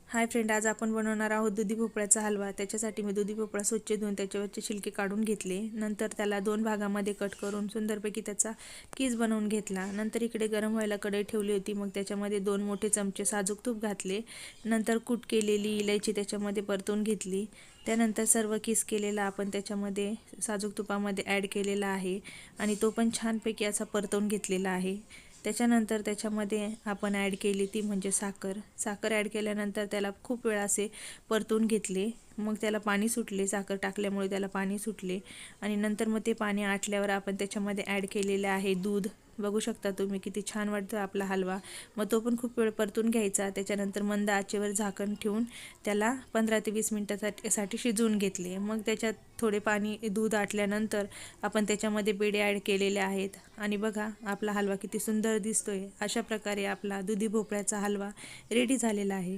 Hi friend, आज आपण बनवणार आहोत दुधी भोपळ्याचा हलवा। त्याच्यासाठी मी दुधी भोपळा स्वच्छ धुवून त्याच्यावरचे छिलके काढून घेतले। नंतर त्याला 2 भागामध्ये कट करून सुंदरपैकी त्याचा कीस बनवून घेतला। नंतर इकडे गरम व्हायला कढई ठेवली होती, मग त्याच्यामध्ये 2 मोठे चमचे साजूक तूप घातले। नंतर कूट केलेली इलायची त्याच्यामध्ये परतून घेतली। त्यानंतर सर्व कीस केलेला आपण त्याच्यामध्ये साजूक तुपामध्ये ॲड केलेला आहे आणि तो पण छानपैकी असा परतवून घेतलेला आहे। त्याच्यानंतर त्याच्यामध्ये आपण ॲड केली ती म्हणजे साखर ॲड केल्यानंतर त्याला खूप वेळ असे परतून घेतले। मग त्याला पाणी सुटले, साखर टाकल्यामुळे त्याला पाणी सुटले आणि नंतर मग ते पाणी आटल्यावर आपण त्याच्यामध्ये ॲड केलेले आहे दूध। बघू शकता तुम्ही किती छान वाटतो आपला हलवा। मग तो पण खूप वेळ परतून घ्यायचा। त्याच्यानंतर मंद आचेवर झाकण ठेवून त्याला 15 ते 20 मिनिटासाठी शिजवून घेतले। मग त्याच्यात थोडे पाणी दूध आटल्यानंतर आपण त्याच्यामध्ये पेढे ॲड केलेले आहेत आणि बघा आपला हलवा किती सुंदर दिसतोय। अशा प्रकारे आपला दुधी भोपळ्याचा हलवा रेडी झालेला आहे।